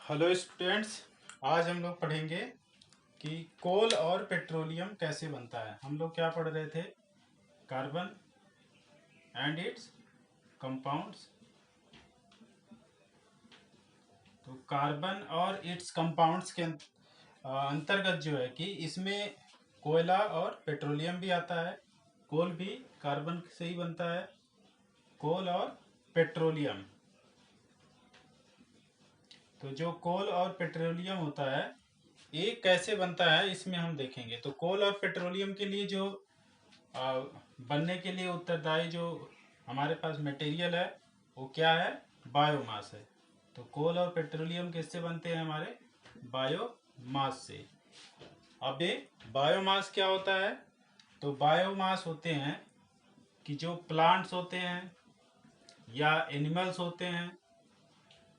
Hello students. आज हम लोग पढ़ेंगे कि कोल और पेट्रोलियम कैसे बनता है। हम लोग क्या पढ़ रहे थे? Carbon and it's compounds. तो कार्बन और इट्स कंपाउंड्स के अंतर्गत जो है कि इसमें कोयला और पेट्रोलियम भी आता है। कोल भी कार्बन से ही बनता है, कोल और पेट्रोलियम। तो जो कोल और पेट्रोलियम होता है ये कैसे बनता है इसमें हम देखेंगे। तो कोल और पेट्रोलियम के लिए जो बनने के लिए उत्तरदायी जो हमारे पास मटेरियल है वो क्या है? बायोमास है। तो कोल और पेट्रोलियम किससे बनते हैं? हमारे बायोमास से। अब ये बायोमास क्या होता है? तो बायोमास होते हैं कि जो प्लांट्स होते हैं या एनिमल्स होते हैं,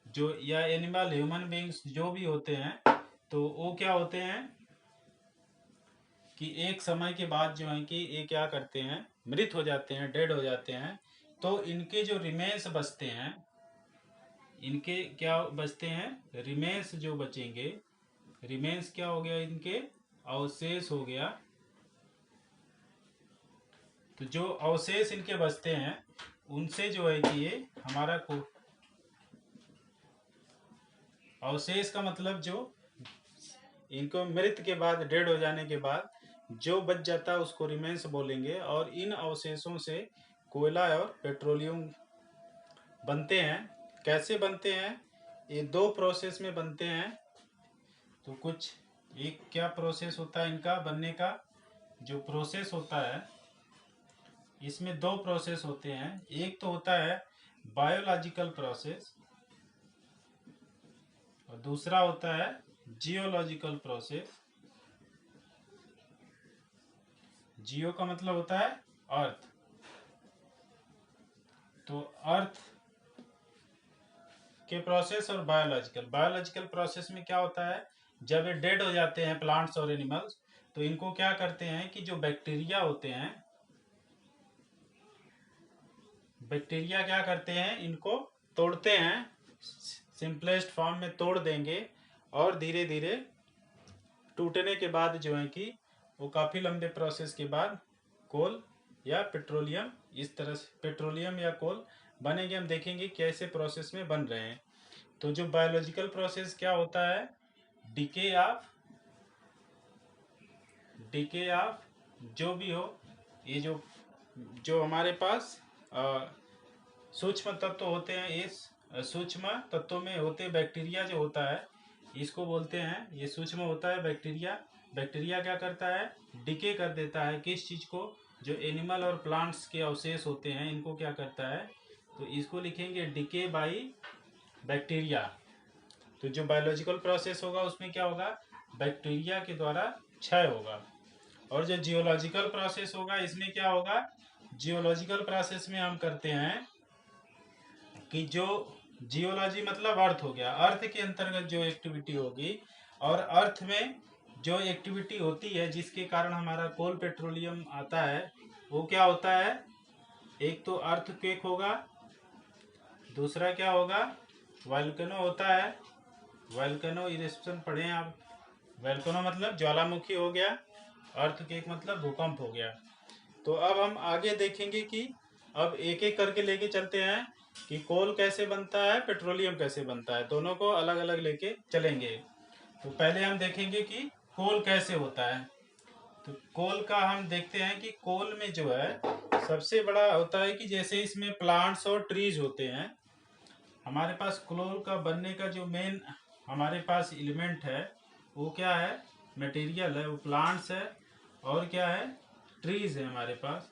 जो या एनिमल ह्यूमन बींग्स जो भी होते हैं, तो वो क्या होते हैं कि एक समय के बाद जो है कि ये क्या करते हैं, मृत हो जाते हैं, डेड हो जाते हैं। तो इनके जो रिमेन्स बचते हैं, इनके क्या बचते हैं? रिमेन्स जो बचेंगे, रिमेन्स क्या हो गया? इनके अवशेष हो गया। तो जो अवशेष इनके बचते हैं उनसे जो है कि ये हमारा को अवशेष का मतलब जो इनको मृत के बाद, डेड हो जाने के बाद जो बच जाता है उसको रिमेन्स बोलेंगे। और इन अवशेषों से कोयला और पेट्रोलियम बनते हैं। कैसे बनते हैं? ये दो प्रोसेस में बनते हैं। तो कुछ एक क्या प्रोसेस होता है इनका बनने का? जो प्रोसेस होता है इसमें दो प्रोसेस होते हैं। एक तो होता है बायोलॉजिकल प्रोसेस और दूसरा होता है जियोलॉजिकल प्रोसेस। जियो का मतलब होता है अर्थ। तो अर्थ के प्रोसेस और बायोलॉजिकल। बायोलॉजिकल प्रोसेस में क्या होता है? जब ये डेड हो जाते हैं प्लांट्स और एनिमल्स, तो इनको क्या करते हैं कि जो बैक्टीरिया होते हैं, बैक्टीरिया क्या करते हैं, इनको तोड़ते हैं। सिंपलेस्ट फॉर्म में तोड़ देंगे और धीरे धीरे टूटने के बाद जो है कि वो काफ़ी लंबे प्रोसेस के बाद कोल या पेट्रोलियम, इस तरह से पेट्रोलियम या कोल बनेंगे। हम देखेंगे कैसे प्रोसेस में बन रहे हैं। तो जो बायोलॉजिकल प्रोसेस क्या होता है? डिके ऑफ जो भी हो, ये जो जो हमारे पास सूक्ष्म तत्व होते हैं, इस सूक्ष्म तत्वों में होते बैक्टीरिया जो होता है इसको बोलते हैं, ये सूक्ष्म होता है बैक्टीरिया। बैक्टीरिया क्या करता है? डिके कर देता है किस चीज़ को? जो एनिमल और प्लांट्स के अवशेष होते हैं इनको क्या करता है? तो इसको लिखेंगे डिके बाई बैक्टीरिया। तो जो बायोलॉजिकल प्रोसेस होगा उसमें क्या होगा? बैक्टीरिया के द्वारा क्षय होगा। और जो जियोलॉजिकल प्रोसेस होगा इसमें क्या होगा? जियोलॉजिकल प्रोसेस में हम करते हैं कि जो जियोलॉजी मतलब अर्थ हो गया, अर्थ के अंतर्गत जो एक्टिविटी होगी, और अर्थ में जो एक्टिविटी होती है जिसके कारण हमारा कोल पेट्रोलियम आता है वो क्या होता है? एक तो अर्थक्वेक होगा, दूसरा क्या होगा? वोल्केनो होता है। वोल्केनो इरेप्शन पढ़े हैं आप? वोल्केनो मतलब ज्वालामुखी हो गया, अर्थक्वेक मतलब भूकंप हो गया। तो अब हम आगे देखेंगे कि अब एक एक करके लेके चलते हैं कि कोल कैसे बनता है, पेट्रोलियम कैसे बनता है, दोनों को अलग अलग लेके चलेंगे। तो पहले हम देखेंगे कि कोल कैसे होता है। तो कोल का हम देखते हैं कि कोल में जो है सबसे बड़ा होता है कि जैसे इसमें प्लांट्स और ट्रीज होते हैं, हमारे पास कोल का बनने का जो मेन हमारे पास एलिमेंट है वो क्या है? मटेरियल है, वो प्लांट्स है और क्या है? ट्रीज है हमारे पास,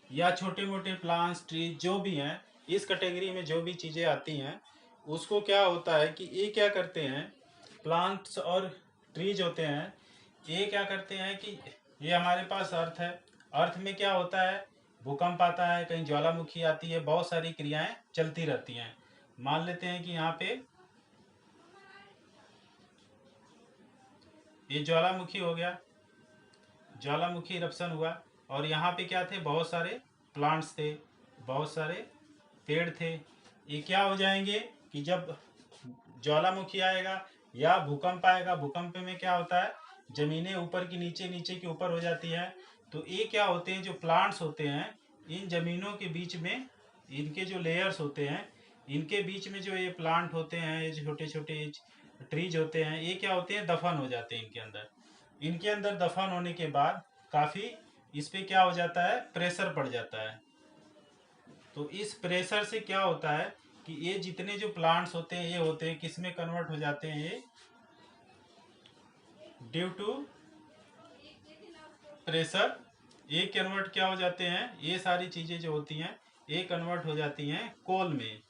या छोटे मोटे प्लांट्स ट्रीज जो भी हैं, इस कैटेगरी में जो भी चीज़ें आती हैं उसको क्या होता है कि ये क्या करते हैं? प्लांट्स और ट्रीज होते हैं, ये क्या करते हैं कि ये हमारे पास अर्थ है। अर्थ में क्या होता है? भूकंप आता है, कहीं ज्वालामुखी आती है, बहुत सारी क्रियाएं चलती रहती हैं। मान लेते हैं कि यहाँ पे ये ज्वालामुखी हो गया, ज्वालामुखी इरप्शन हुआ, और यहाँ पे क्या थे? बहुत सारे प्लांट्स थे, बहुत सारे पेड़ थे। ये क्या हो जाएंगे कि जब ज्वालामुखी आएगा या भूकंप आएगा। भूकंप में क्या होता है, जमीनें ऊपर की नीचे, नीचे की ऊपर हो जाती है। तो ये क्या होते हैं, जो प्लांट्स होते हैं, इन जमीनों के बीच में इनके जो लेयर्स होते हैं, इनके बीच में जो ये प्लांट होते हैं, ये छोटे छोटे ट्रीज होते हैं, ये क्या होते हैं, दफन हो जाते हैं इनके अंदर दफन होने के बाद काफ़ी इस पे क्या हो जाता है, प्रेशर पड़ जाता है। तो इस प्रेशर से क्या होता है कि ये जितने जो प्लांट्स होते हैं, ये होते हैं किस में कन्वर्ट हो जाते हैं, ये ड्यू टू प्रेशर ये कन्वर्ट क्या हो जाते हैं, ये सारी चीज़ें जो होती हैं ये कन्वर्ट हो जाती हैं कोल में।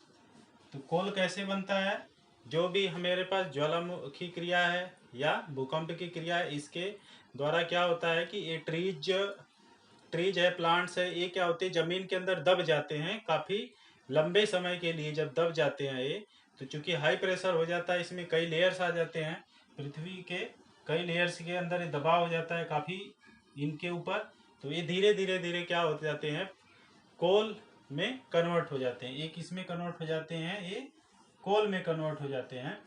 तो कोल कैसे बनता है, जो भी हमारे पास ज्वालामुखी क्रिया है या भूकंप की क्रिया है, इसके द्वारा क्या होता है कि ये ट्रीज है, प्लांट्स है, ये क्या होते हैं, जमीन के अंदर दब जाते हैं काफ़ी लंबे समय के लिए। जब दब जाते हैं ये, तो चूंकि हाई प्रेशर हो जाता है, इसमें कई लेयर्स आ जाते हैं, पृथ्वी के कई लेयर्स के अंदर ये दबाव हो जाता है काफ़ी इनके ऊपर। तो ये धीरे धीरे धीरे क्या होते जाते हैं, कोल में कन्वर्ट हो जाते हैं। ये किस में कन्वर्ट हो जाते हैं, ये कोल में कन्वर्ट हो जाते हैं।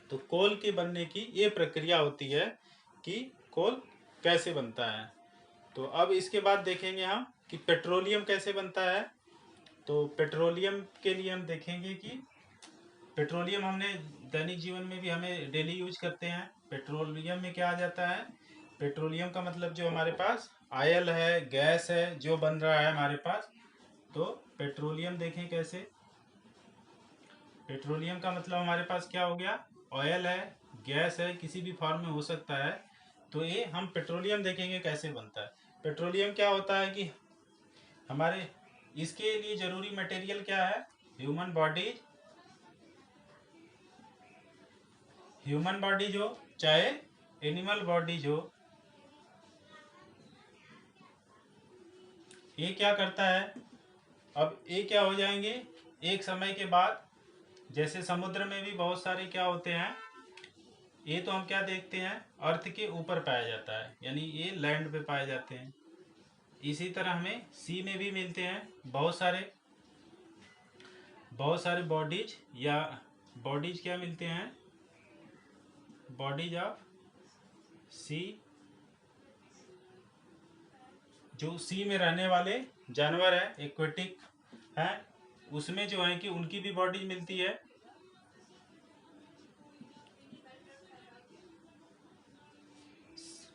तो कोल के बनने की ये प्रक्रिया होती है कि कोल कैसे बनता है। तो अब इसके बाद देखेंगे हम कि पेट्रोलियम कैसे बनता है। तो पेट्रोलियम के लिए हम देखेंगे कि पेट्रोलियम हमने दैनिक जीवन में भी हमें डेली यूज करते हैं। पेट्रोलियम में क्या आ जाता है, पेट्रोलियम का मतलब जो हमारे पास ऑयल है, गैस है, जो बन रहा है हमारे पास। तो पेट्रोलियम देखें कैसे, पेट्रोलियम का मतलब हमारे पास क्या हो गया, ऑयल है, गैस है, किसी भी फॉर्म में हो सकता है। तो ये हम पेट्रोलियम देखेंगे कैसे बनता है। पेट्रोलियम क्या होता है कि हमारे इसके लिए जरूरी मटेरियल क्या है, ह्यूमन बॉडी जो चाहे एनिमल बॉडी जो, ये क्या करता है, अब ये क्या हो जाएंगे एक समय के बाद। जैसे समुद्र में भी बहुत सारे क्या होते हैं, ये तो हम क्या देखते हैं, अर्थ के ऊपर पाया जाता है, यानी ये लैंड पे पाए जाते हैं। इसी तरह हमें सी में भी मिलते हैं बहुत सारे बॉडीज, या बॉडीज क्या मिलते हैं, बॉडीज ऑफ सी, जो सी में रहने वाले जानवर है, एक्वेटिक है, उसमें जो है कि उनकी भी बॉडीज मिलती है।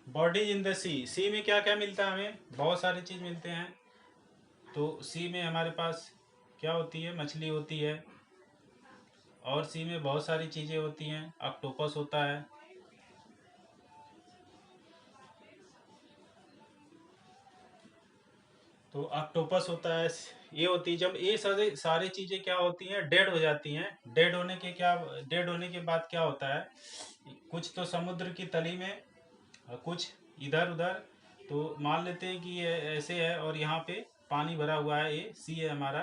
बॉडीज इन द सी में क्या क्या मिलता है, हमें बहुत सारी चीज़ मिलते हैं। तो सी में हमारे पास क्या होती है, मछली होती है, और सी में बहुत सारी चीज़ें होती हैं, ऑक्टोपस होता है। तो ऑक्टोपस होता है, ये होती है। जब ये सारी चीज़ें क्या होती हैं, डेड हो जाती हैं, डेड होने के बाद क्या होता है, कुछ तो समुद्र की तली में और कुछ इधर उधर। तो मान लेते हैं कि ये ऐसे है और यहाँ पे पानी भरा हुआ है, ये सी है हमारा।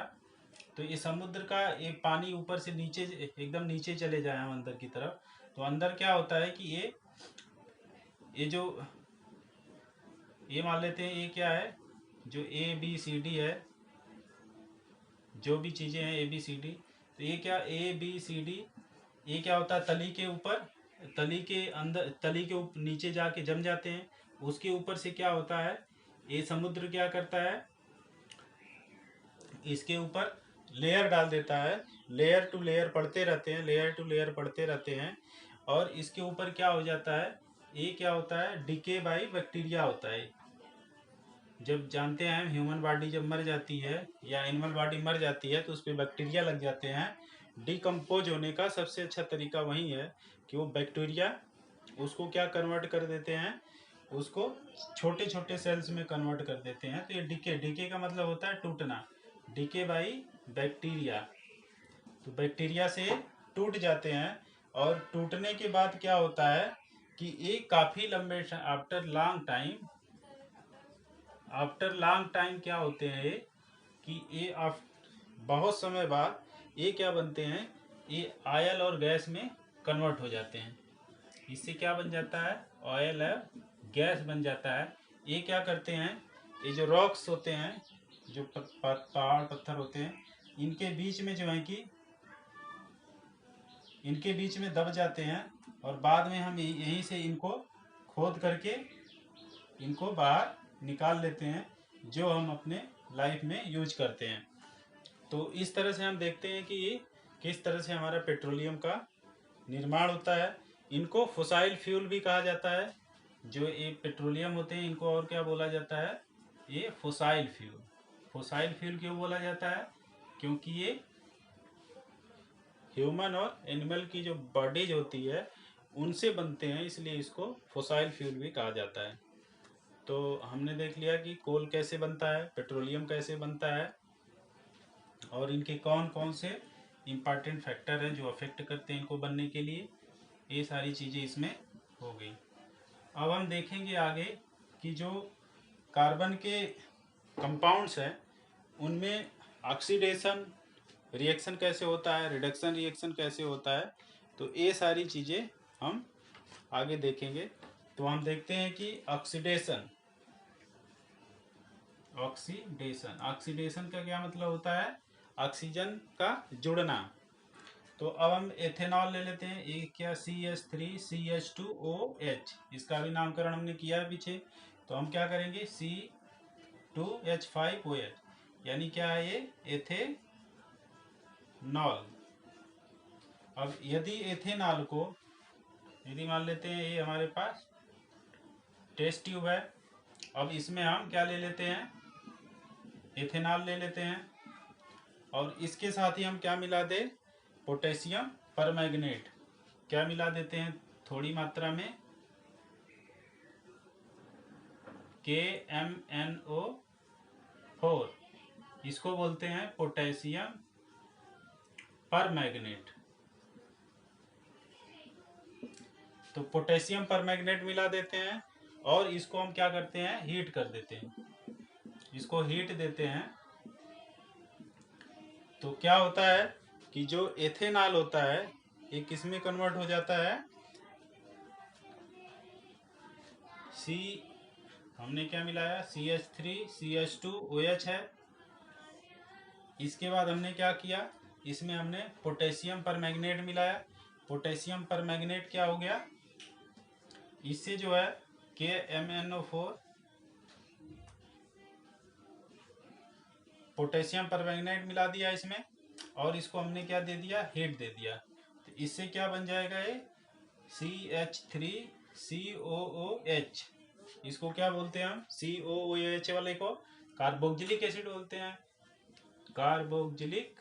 तो ये समुद्र का ये पानी ऊपर से नीचे एकदम नीचे चले जाए हम अंदर की तरफ। तो अंदर क्या होता है कि ये जो ये मान लेते हैं, ये क्या है, जो ए बी सी डी है, जो भी चीज़ें हैं ए बी सी डी। तो ये क्या, ए बी सी डी, ये क्या होता है, तली के ऊपर, तली के अंदर, तली के ऊपर नीचे जाके जम जाते हैं। उसके ऊपर से क्या होता है, ये समुद्र क्या करता है, इसके ऊपर लेयर डाल देता है, लेयर टू लेयर पढ़ते रहते हैं, लेयर टू लेयर पढ़ते रहते हैं। और इसके ऊपर क्या हो जाता है, ये क्या होता है, डिके बाई बैक्टीरिया होता है। जब जानते हैं ह्यूमन बॉडी जब मर जाती है या एनिमल बॉडी मर जाती है, तो उस पर बैक्टीरिया लग जाते हैं। डिकम्पोज होने का सबसे अच्छा तरीका वही है कि वो बैक्टीरिया उसको क्या कन्वर्ट कर देते हैं, उसको छोटे छोटे सेल्स में कन्वर्ट कर देते हैं। तो ये डीके का मतलब होता है टूटना, डीके बाई बैक्टीरिया। तो बैक्टीरिया से टूट जाते हैं, और टूटने के बाद क्या होता है कि ये काफ़ी लंबे आफ्टर लॉन्ग टाइम क्या होते हैं ये, कि ये बहुत समय बाद ये क्या बनते हैं, ये ऑयल और गैस में कन्वर्ट हो जाते हैं। इससे क्या बन जाता है, ऑयल और गैस बन जाता है। ये क्या करते हैं, ये जो रॉक्स होते हैं, जो पहाड़ पत्थर होते हैं, इनके बीच में जो है कि इनके बीच में दब जाते हैं और बाद में हम यहीं से इनको खोद करके इनको बाहर निकाल लेते हैं, जो हम अपने लाइफ में यूज करते हैं। तो इस तरह से हम देखते हैं कि ये किस तरह से हमारा पेट्रोलियम का निर्माण होता है। इनको फॉसाइल फ्यूल भी कहा जाता है। जो ये पेट्रोलियम होते हैं इनको और क्या बोला जाता है, ये फॉसाइल फ्यूल। फॉसाइल फ्यूल क्यों बोला जाता है, क्योंकि ये ह्यूमन और एनिमल की जो बॉडीज होती है उनसे बनते हैं, इसलिए इसको फॉसाइल फ्यूल भी कहा जाता है। तो हमने देख लिया कि कोल कैसे बनता है, पेट्रोलियम कैसे बनता है, और इनके कौन कौन से इम्पॉर्टेंट फैक्टर हैं जो अफेक्ट करते हैं इनको बनने के लिए। ये सारी चीज़ें इसमें हो गई। अब हम देखेंगे आगे कि जो कार्बन के कंपाउंड्स हैं उनमें ऑक्सीडेशन रिएक्शन कैसे होता है, रिडक्शन रिएक्शन कैसे होता है। तो ये सारी चीज़ें हम आगे देखेंगे। तो हम देखते हैं कि ऑक्सीडेशन ऑक्सीडेशन का क्या मतलब होता है, ऑक्सीजन का जुड़ना। तो अब हम एथेनॉल ले लेते हैं। ये क्या CH3CH2OH, इसका भी नामकरण हमने किया है पीछे। तो हम क्या करेंगे, C2H5OH, यानी क्या है ये एथेनॉल। अब यदि एथेनॉल को यदि मान लेते हैं ये हमारे पास टेस्ट ट्यूब है। अब इसमें हम क्या ले लेते हैं, एथेनॉल ले लेते हैं, और इसके साथ ही हम क्या मिला दे, पोटेशियम परमैंगनेट क्या मिला देते हैं थोड़ी मात्रा में, KMnO4, इसको बोलते हैं पोटेशियम परमैंगनेट। तो पोटेशियम परमैंगनेट मिला देते हैं और इसको हम क्या करते हैं, हीट कर देते हैं, इसको हीट देते हैं। तो क्या होता है कि जो एथेनॉल होता है ये किस में कन्वर्ट हो जाता है, हमने क्या मिलाया, CH3CH2OH है। इसके बाद हमने क्या किया, इसमें हमने पोटेशियम परमैंगनेट मिलाया। पोटेशियम परमैंगनेट क्या हो गया, इससे जो है KMnO4 पोटेशियम परमैंगनेट मिला दिया इसमें, और इसको हमने क्या दे दिया, हीट दे दिया। तो इससे क्या बन जाएगा, ये CH3COOH। इसको क्या बोलते हैं हम, COOH वाले को कार्बोक्जिलिक एसिड बोलते हैं, कार्बोक्जिलिक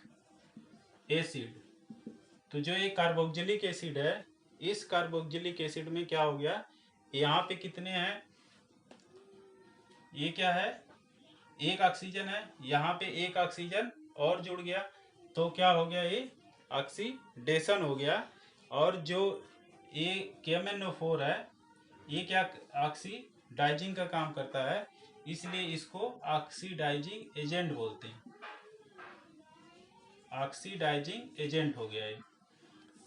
एसिड। तो जो ये कार्बोक्जिलिक एसिड है, इस कार्बोक्जिलिक एसिड में क्या हो गया, यहाँ पे कितने हैं, ये क्या है, एक ऑक्सीजन है, यहाँ पे एक ऑक्सीजन और जुड़ गया। तो क्या हो गया, ये ऑक्सीडेशन हो गया। और जो ये KMnO4 है ये क्या ऑक्सीडाइजिंग का काम करता है, इसलिए इसको ऑक्सीडाइजिंग एजेंट बोलते हैं, ऑक्सीडाइजिंग एजेंट हो गया ये।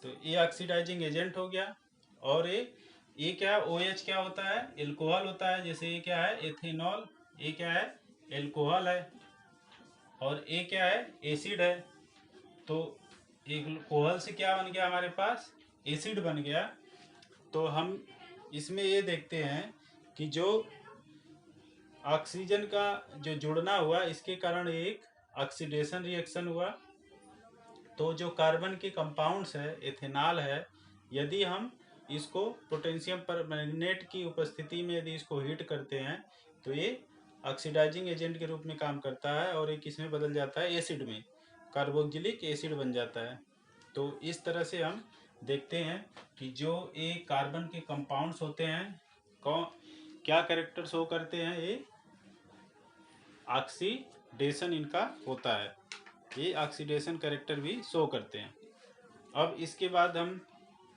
तो ये ऑक्सीडाइजिंग एजेंट हो गया। और ये क्या, OH क्या होता है, एल्कोहल होता है। जैसे ये क्या है, एथेनॉल, ये क्या है, एल्कोहल है, और ये क्या है, एसिड है। तो एल्कोहल से क्या बन गया हमारे पास, एसिड बन गया। तो हम इसमें ये देखते हैं कि जो ऑक्सीजन का जो जुड़ना हुआ इसके कारण एक ऑक्सीडेशन रिएक्शन हुआ। तो जो कार्बन के कंपाउंड्स है, एथेनॉल है, यदि हम इसको पोटेशियम परमैंगनेट की उपस्थिति में यदि इसको हीट करते हैं तो ये ऑक्सीडाइजिंग एजेंट के रूप में काम करता है, और ये किस में बदल जाता है, एसिड में, कार्बोक्जिलिक एसिड बन जाता है। तो इस तरह से हम देखते हैं कि जो ये कार्बन के कंपाउंड्स होते हैं कौन क्या कैरेक्टर शो करते हैं, ये ऑक्सीडेशन इनका होता है, ये ऑक्सीडेशन कैरेक्टर भी शो करते हैं। अब इसके बाद हम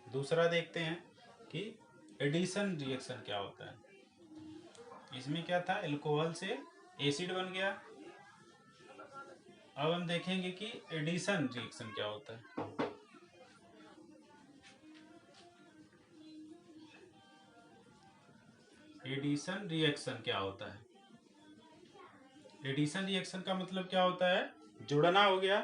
दूसरा देखते हैं कि एडिशन रिएक्शन क्या होता है। इसमें क्या था, एल्कोहल से एसिड बन गया। अब हम देखेंगे कि एडिशन रिएक्शन क्या होता है। एडिशन रिएक्शन क्या होता है, एडिशन रिएक्शन का मतलब क्या होता है, जुड़ना हो गया।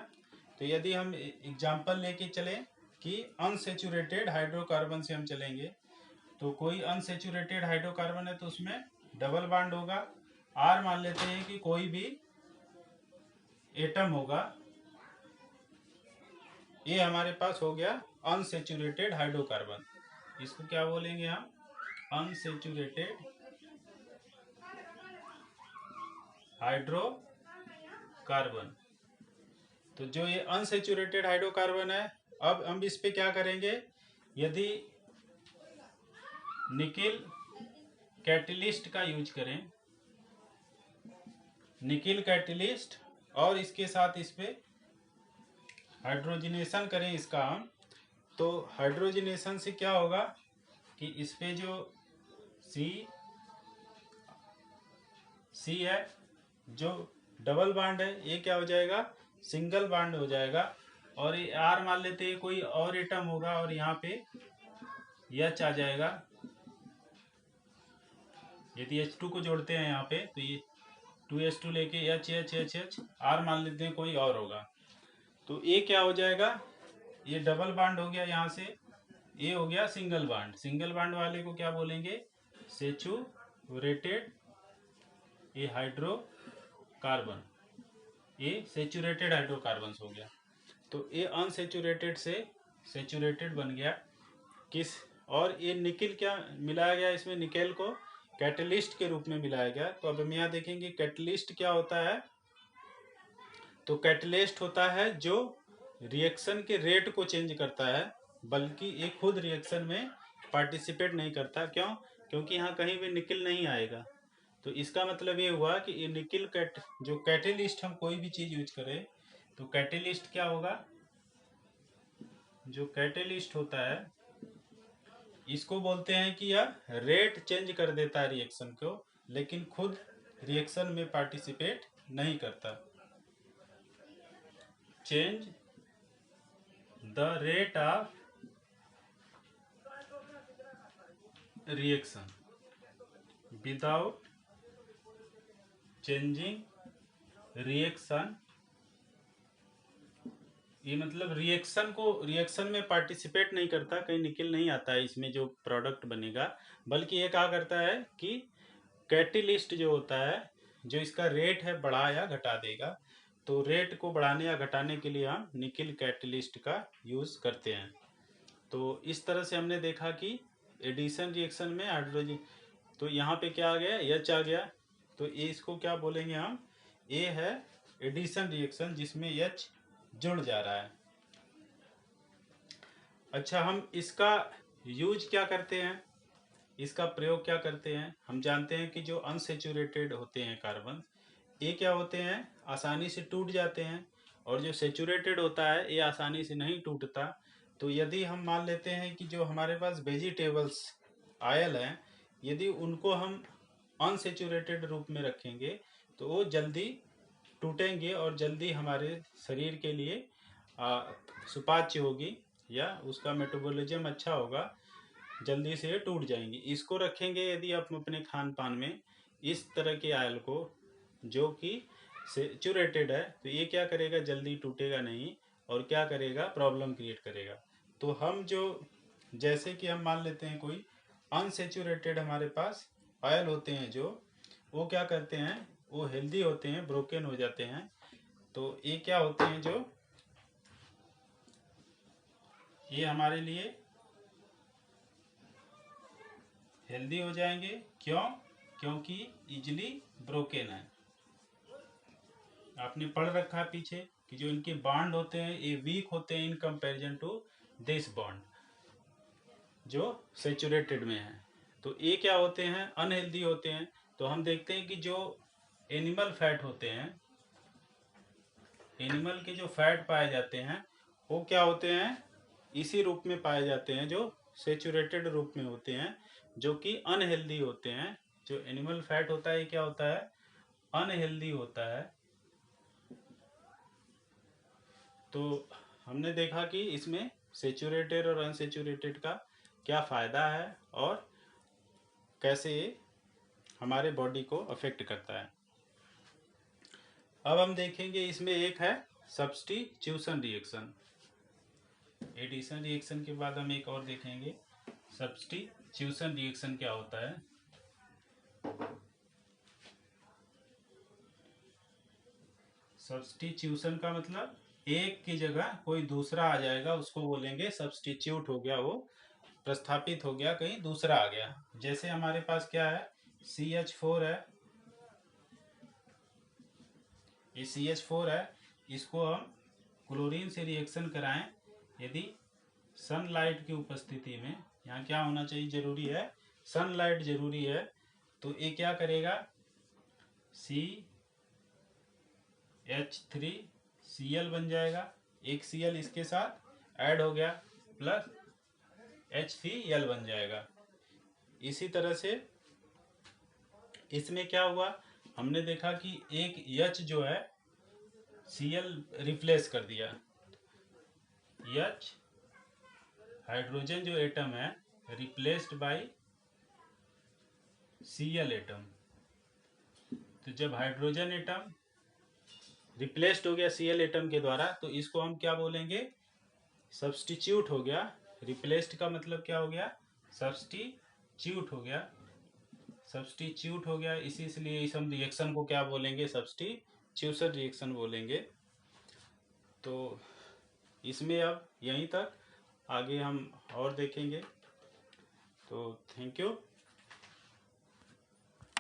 तो यदि हम एग्जाम्पल लेके चले कि अनसेचुरेटेड हाइड्रोकार्बन से हम चलेंगे। तो कोई अनसेचुरेटेड हाइड्रोकार्बन है तो उसमें डबल बॉन्ड होगा। आर मान लेते हैं कि कोई भी एटम होगा। ये हमारे पास हो गया अनसेचुरेटेड हाइड्रोकार्बन। इसको क्या बोलेंगे हम? Unsaturated hydrocarbon. तो जो ये अनसेचुरेटेड हाइड्रोकार्बन है, अब हम इस पे क्या करेंगे? यदि निकिल कैटलिस्ट का यूज करें, निकिल कैटलिस्ट, और इसके साथ इस पे हाइड्रोजनेशन करें इसका हम, तो हाइड्रोजनेशन से क्या होगा कि इस पे जो सी है, जो डबल बॉन्ड है, ये क्या हो जाएगा? सिंगल बॉन्ड हो जाएगा। और ये आर मान लेते हैं कोई और एटम होगा और यहाँ पे एच आ जाएगा। यदि H2 को जोड़ते हैं यहाँ पे तो ये 2H2 लेके H आर मान लेते हैं कोई और होगा। तो ये क्या हो जाएगा? ये डबल बॉन्ड हो गया यहाँ से, ये हो गया सिंगल बॉन्ड। सिंगल बॉन्ड वाले को क्या बोलेंगे? सेचुरेटेड ये हाइड्रोकार्बन। ये सेचुरेटेड हाइड्रोकार्बन हो गया। तो ये अनसेचुरेटेड से सेचुरेटेड बन गया। किस और ये निकिल क्या मिलाया गया इसमें? निकेल को कैटलिस्ट के रूप में मिलाया गया। तो अब हम यहाँ देखेंगे कैटलिस्ट क्या होता है। तो कैटलिस्ट होता है जो रिएक्शन के रेट को चेंज करता है, बल्कि ये खुद रिएक्शन में पार्टिसिपेट नहीं करता। क्यों? क्योंकि यहाँ कहीं भी निकिल नहीं आएगा। तो इसका मतलब ये हुआ कि ये निकिल जो कैटलिस्ट, हम कोई भी चीज़ यूज करें तो कैटलिस्ट क्या होगा? जो कैटलिस्ट होता है इसको बोलते हैं कि यह रेट चेंज कर देता है रिएक्शन को, लेकिन खुद रिएक्शन में पार्टिसिपेट नहीं करता। Change the rate of reaction without changing reaction. ये मतलब रिएक्शन में पार्टिसिपेट नहीं करता, कहीं निकल नहीं आता है इसमें जो प्रोडक्ट बनेगा, बल्कि ये क्या करता है कि कैटलिस्ट जो होता है, जो इसका रेट है बढ़ा या घटा देगा। तो रेट को बढ़ाने या घटाने के लिए हम निकिल कैटलिस्ट का यूज़ करते हैं। तो इस तरह से हमने देखा कि एडिशन रिएक्शन में हाइड्रोजन, तो यहाँ पे क्या आ गया? एच आ गया। तो ये इसको क्या बोलेंगे हम? ये है एडिशन रिएक्शन जिसमें एच जुड़ जा रहा है। अच्छा, हम इसका यूज क्या करते हैं? इसका प्रयोग क्या करते हैं? हम जानते हैं कि जो अनसेचुरेटेड होते हैं कार्बन, ये क्या होते हैं? आसानी से टूट जाते हैं। और जो सेचुरेटेड होता है ये आसानी से नहीं टूटता। तो यदि हम मान लेते हैं कि जो हमारे पास वेजिटेबल्स आयल हैं, यदि उनको हम अनसेचुरेटेड रूप में रखेंगे तो वो जल्दी टूटेंगे और जल्दी हमारे शरीर के लिए सुपाच्य होगी, या उसका मेटाबॉलिज्म अच्छा होगा, जल्दी से टूट जाएंगी। इसको रखेंगे यदि आप अपने खान पान में इस तरह के आयल को जो कि सेचुरेटेड है, तो ये क्या करेगा? जल्दी टूटेगा नहीं और क्या करेगा? प्रॉब्लम क्रिएट करेगा। तो हम जो, जैसे कि हम मान लेते हैं कोई अनसेचुरेटेड हमारे पास ऑयल होते हैं, जो वो क्या करते हैं? वो हेल्दी होते हैं, ब्रोकन हो जाते हैं। तो ये क्या होते हैं? जो ये हमारे लिए हेल्दी हो जाएंगे। क्यों? क्योंकि इजिली ब्रोकन है। आपने पढ़ रखा है पीछे कि जो इनके बॉन्ड होते हैं ये वीक होते हैं in comparison to this bond जो सेचुरेटेड में है। तो ये क्या होते हैं? अनहेल्दी होते हैं। तो हम देखते हैं कि जो एनिमल फैट होते हैं, एनिमल के जो फैट पाए जाते हैं वो क्या होते हैं? इसी रूप में पाए जाते हैं जो सेचुरेटेड रूप में होते हैं, जो कि अनहेल्दी होते हैं। जो एनिमल फैट होता है क्या होता है? अनहेल्दी होता है। तो हमने देखा कि इसमें सेचुरेटेड और अनसेचुरेटेड का क्या फ़ायदा है और कैसे ये हमारे बॉडी को अफेक्ट करता है। अब हम देखेंगे इसमें एक है सब्स्टिट्यूशन रिएक्शन। एडिशन रिएक्शन के बाद हम एक और देखेंगे, सब्स्टिट्यूशन रिएक्शन क्या होता है। सब्स्टिट्यूशन का मतलब एक की जगह कोई दूसरा आ जाएगा, उसको बोलेंगे सब्स्टिट्यूट हो गया, वो प्रस्थापित हो गया, कहीं दूसरा आ गया। जैसे हमारे पास क्या है, CH4 है, ये CH4 है, इसको हम क्लोरीन से रिएक्शन कराएं, यदि सनलाइट की उपस्थिति में, यहाँ क्या होना चाहिए, जरूरी है सनलाइट जरूरी है, तो ये क्या करेगा, CH3Cl बन जाएगा, एक Cl इसके साथ ऐड हो गया, प्लस HCl बन जाएगा। इसी तरह से इसमें क्या हुआ, हमने देखा कि एक H जो है Cl रिप्लेस कर दिया, H हाइड्रोजन जो एटम है रिप्लेस्ड बाय Cl एटम। तो जब हाइड्रोजन एटम रिप्लेस्ड हो गया Cl एटम के द्वारा, तो इसको हम क्या बोलेंगे, सब्स्टिट्यूट हो गया। रिप्लेस्ड का मतलब क्या हो गया, सब्स्टिट्यूट हो गया, सब्स्टिट्यूट हो गया, इसलिए इस हम रिएक्शन को क्या बोलेंगे, सब्स्टिट्यूशन रिएक्शन बोलेंगे। तो इसमें अब यहीं तक, आगे हम और देखेंगे। तो थैंक यू।